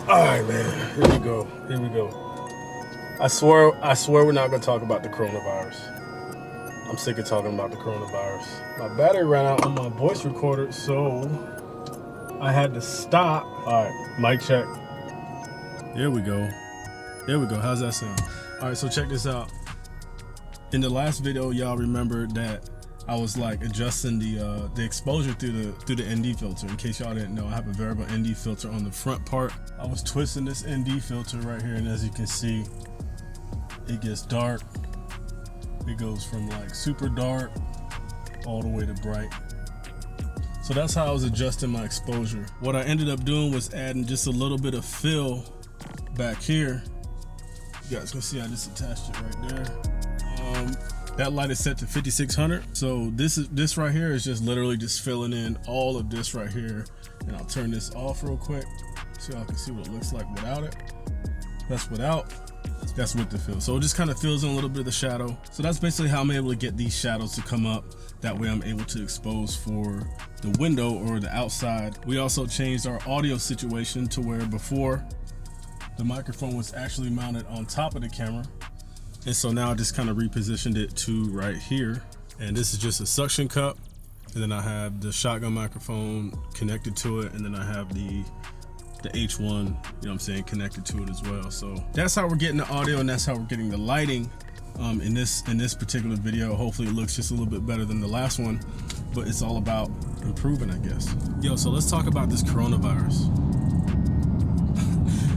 All right, man. Here we go. Here we go. I swear we're not gonna talk about the coronavirus. I'm sick of talking about the coronavirus. My battery ran out on my voice recorder, so I had to stop. All right, mic check. There we go. There we go. How's that sound? All right, so check this out. In the last video, y'all remember that I was like adjusting the exposure through the ND filter. In case y'all didn't know, I have a variable ND filter on the front part. I was twisting this ND filter right here, and as you can see, it gets dark. It goes from like super dark all the way to bright. So that's how I was adjusting my exposure. What I ended up doing was adding just a little bit of fill back here. You guys can see I just attached it right there. That light is set to 5600. So this right here is just literally just filling in all of this right here. And I'll turn this off real quick so y'all can see what it looks like without it. That's without, that's with the fill. So it just kind of fills in a little bit of the shadow. So that's basically how I'm able to get these shadows to come up. That way I'm able to expose for the window or the outside. We also changed our audio situation to where before the microphone was actually mounted on top of the camera. And so now I just kind of repositioned it to right here. And this is just a suction cup. And then I have the shotgun microphone connected to it. And then I have the H1, you know what I'm saying, connected to it as well. So that's how we're getting the audio, and that's how we're getting the lighting in this particular video. Hopefully it looks just a little bit better than the last one, but it's all about improving, I guess. Yo, so let's talk about this coronavirus.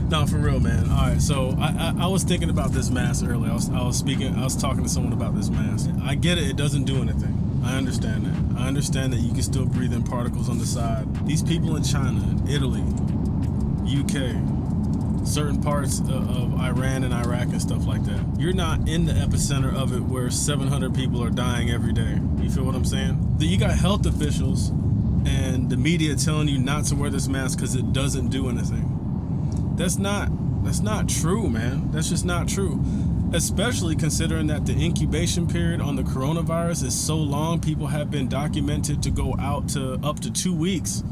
No, for real, man. All right, so I was thinking about this mask earlier. I was talking to someone about this mask. I get it, it doesn't do anything. I understand that. I understand that you can still breathe in particles on the side. These people in China, Italy, UK, certain parts of Iran and Iraq and stuff like that. You're not in the epicenter of it where 700 people are dying every day. You feel what I'm saying? You got health officials and the media telling you not to wear this mask because it doesn't do anything. That's not true, man. That's just not true. Especially considering that the incubation period on the coronavirus is so long. People have been documented to go out to up to 2 weeks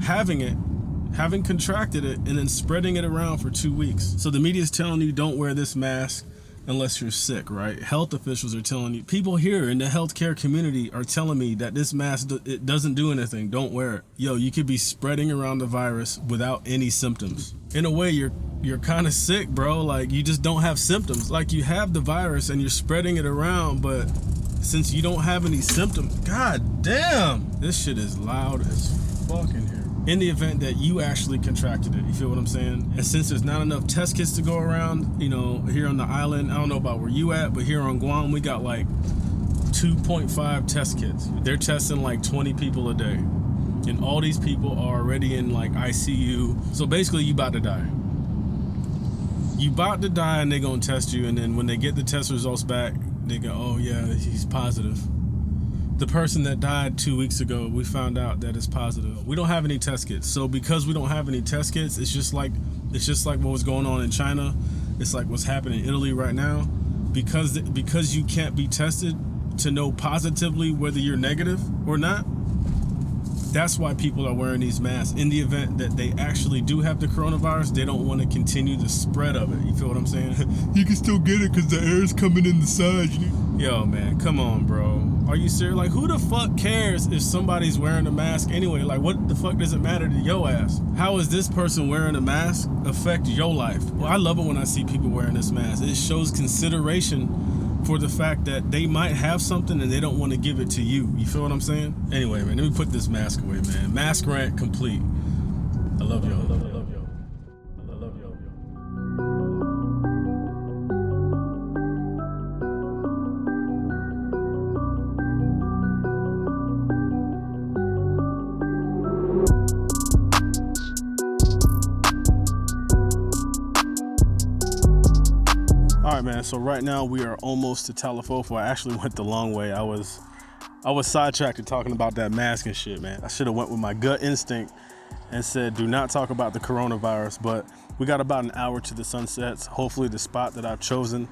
having contracted it and then spreading it around for 2 weeks. So the media is telling you don't wear this mask unless you're sick, right? Health officials are telling you. People here in the healthcare community are telling me that this mask, it doesn't do anything. Don't wear it. Yo, you could be spreading around the virus without any symptoms. In a way, you're kind of sick, bro. Like, you just don't have symptoms. Like, you have the virus and you're spreading it around, but since you don't have any symptoms, god damn, this shit is loud as fuck in here. In the event that you actually contracted it, you feel what I'm saying? And since there's not enough test kits to go around, you know, here on the island, I don't know about where you at, but here on Guam, we got like 2.5 test kits. They're testing like 20 people a day. And all these people are already in like ICU. So basically you about to die. You about to die and they're gonna test you, and then when they get the test results back, they go, oh yeah, he's positive. The person that died 2 weeks ago, we found out that it's positive. We don't have any test kits. So because we don't have any test kits, it's just like what was going on in China. It's like what's happening in Italy right now. Because you can't be tested to know positively whether you're negative or not, that's why people are wearing these masks. In the event that they actually do have the coronavirus, they don't want to continue the spread of it. You feel what I'm saying? You can still get it because the air is coming in the sides. Yo, man, come on, bro. Are you serious? Like, who the fuck cares if somebody's wearing a mask anyway? Like, what the fuck does it matter to your ass? How is this person wearing a mask affect your life? Well, I love it when I see people wearing this mask. It shows consideration for the fact that they might have something and they don't want to give it to you. You feel what I'm saying? Anyway, man, let me put this mask away, man. Mask rant complete. I love y'all. I love y'all. I love y'all. All right, man, so right now we are almost to Talafofo. I actually went the long way. I was sidetracked to talking about that mask and shit, man. I should have went with my gut instinct and said, do not talk about the coronavirus, but we got about an hour to the sunsets. Hopefully the spot that I've chosen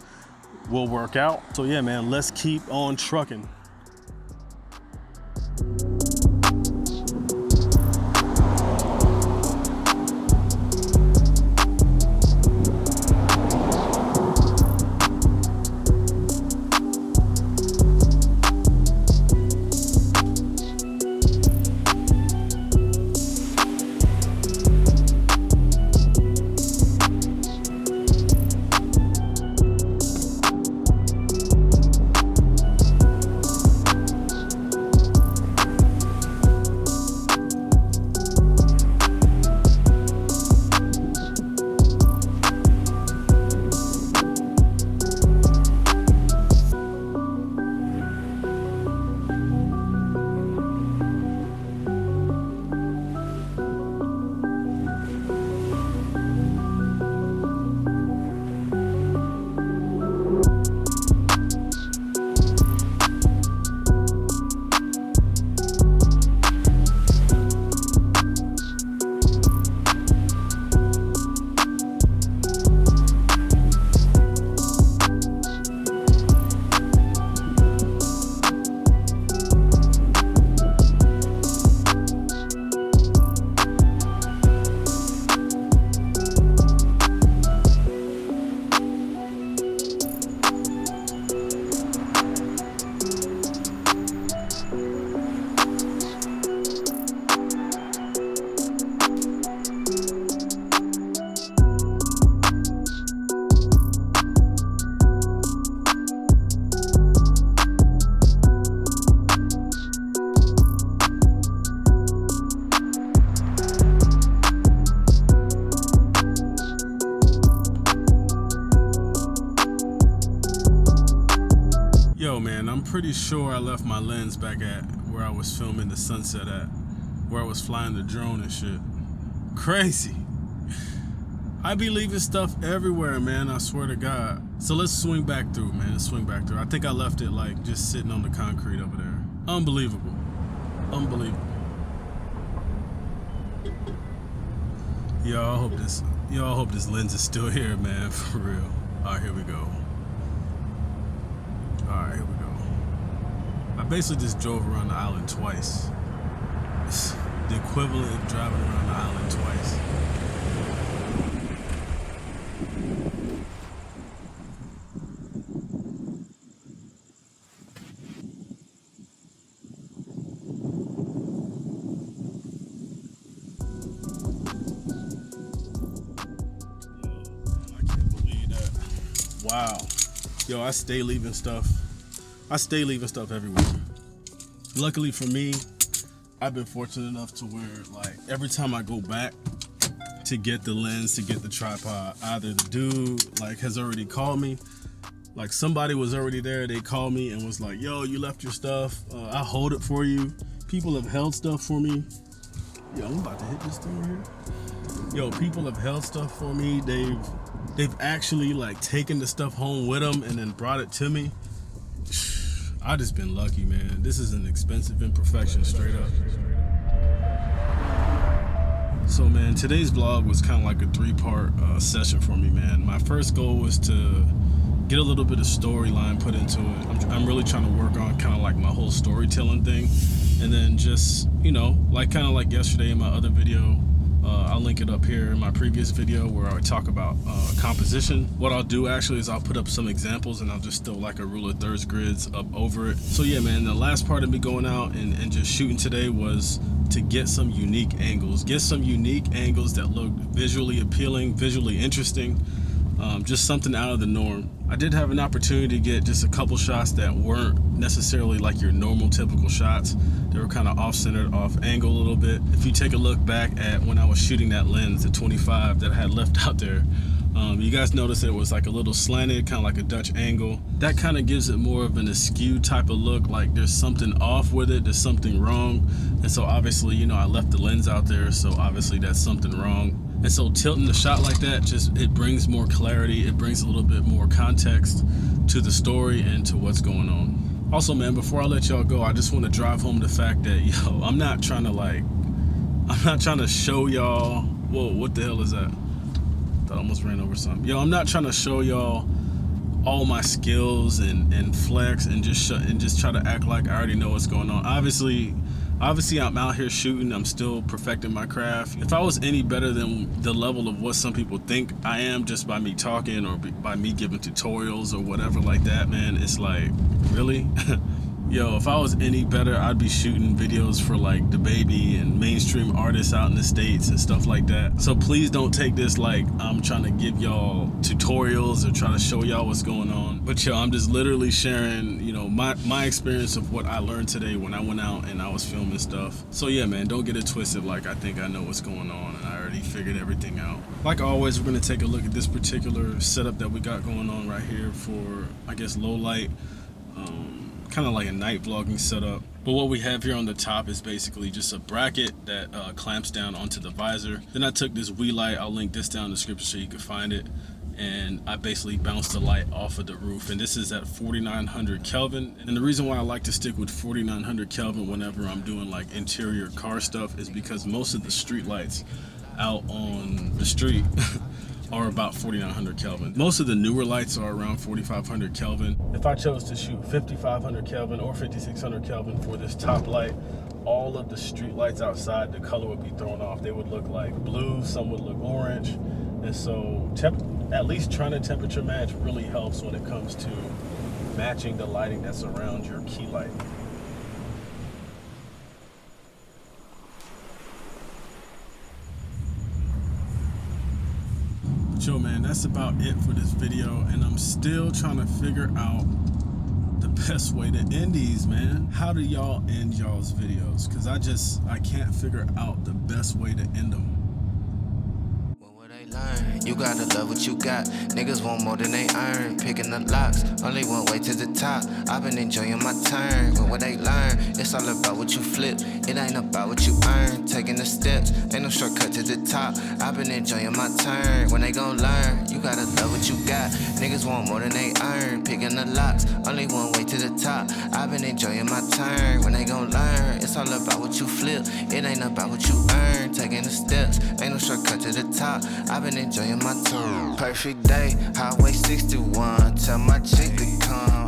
will work out. So yeah, man, let's keep on trucking. pretty sure I left my lens back at where I was filming the sunset at, where I was flying the drone and shit. Crazy. I be leaving stuff everywhere, man, I swear to God. So let's swing back through, man. Let's swing back through. I think I left it like just sitting on the concrete over there. Unbelievable. Unbelievable. Y'all hope this lens is still here, man, for real. Alright, here we go. Alright, here we go. I basically just drove around the island twice. It's the equivalent of driving around the island twice. Wow. Yo, I stay leaving stuff everywhere. Luckily for me, I've been fortunate enough to where, like, every time I go back to get the lens, to get the tripod, either the dude, like, has already called me, like, somebody was already there, they called me and was like, yo, you left your stuff, I'll hold it for you. People have held stuff for me. Yo, I'm about to hit this thing right here. Yo, people have held stuff for me. They've actually, like, taken the stuff home with them and then brought it to me. I just been lucky, man. This is an expensive imperfection, straight up. So, man, today's vlog was kind of like a 3-part session for me, man. My first goal was to get a little bit of storyline put into it. I'm really trying to work on kind of like my whole storytelling thing. And then just, you know, like kind of like yesterday in my other video, I'll link it up here in my previous video where I talk about composition. What I'll do actually is I'll put up some examples and I'll just throw like a rule of thirds grids up over it. So yeah, man, the last part of me going out and just shooting today was to get some unique angles. Get some unique angles that look visually appealing, visually interesting. Just something out of the norm. I did have an opportunity to get just a couple shots that weren't necessarily like your normal typical shots. They were kind of off-centered, off-angle a little bit. If you take a look back at when I was shooting that lens, the 25 that I had left out there, you guys notice it was like a little slanted, kind of like a Dutch angle. That kind of gives it more of an askew type of look, like there's something off with it, there's something wrong. And so obviously, you know, I left the lens out there, so obviously that's something wrong. And so tilting the shot like that, just it brings more clarity, it brings a little bit more context to the story and to what's going on. Also, man, before I let y'all go, I just want to drive home the fact that, yo, I'm not trying to show y'all, whoa, what the hell is that? I almost ran over something. Yo, I'm not trying to show y'all all my skills and flex and just try to act like I already know what's going on. Obviously I'm out here shooting, I'm still perfecting my craft. If I was any better than the level of what some people think I am just by me talking or by me giving tutorials or whatever like that, man, it's like, really? Yo, if I was any better, I'd be shooting videos for like DaBaby and mainstream artists out in the States and stuff like that. So please don't take this like I'm trying to give y'all tutorials or trying to show y'all what's going on. But yo, I'm just literally sharing, you know, my experience of what I learned today when I went out and I was filming stuff. So yeah, man, don't get it twisted like I think I know what's going on and I already figured everything out. Like always, we're gonna take a look at this particular setup that we got going on right here for, I guess, low light. Kind of like a night vlogging setup. But what we have here on the top is basically just a bracket that clamps down onto the visor. Then I took this Wii light, I'll link this down in the description so you can find it, and I basically bounced the light off of the roof, and this is at 4900 Kelvin. And the reason why I like to stick with 4900 Kelvin whenever I'm doing like interior car stuff is because most of the street lights out on the street are about 4900 Kelvin. Most of the newer lights are around 4500 Kelvin. If I chose to shoot 5500 Kelvin or 5600 Kelvin for this top light, all of the street lights outside, the color would be thrown off. They would look like blue, some would look orange. And so at least trying to temperature match really helps when it comes to matching the lighting that's around your key light. Yo, man, that's about it for this video, and I'm still trying to figure out the best way to end these, man. How do y'all end y'all's videos? Because I can't figure out the best way to end them. What would I learn. You gotta love what you got. Niggas want more than they earn. Picking the locks, only one way to the top. I've been enjoying my turn. But what they learn, it's all about what you flip. It ain't about what you earn. Taking the steps, ain't no shortcut to the top. I've been enjoying my turn. When they gon' learn, you gotta love what you got. Niggas want more than they earn. Picking the locks, only one way to the top. I've been enjoying my turn. When they gon' learn, it's all about what you flip. It ain't about what you earn. Taking the steps, ain't no shortcut to the top. I've been enjoying my turn. Perfect day, Highway 61. Tell my chick to come.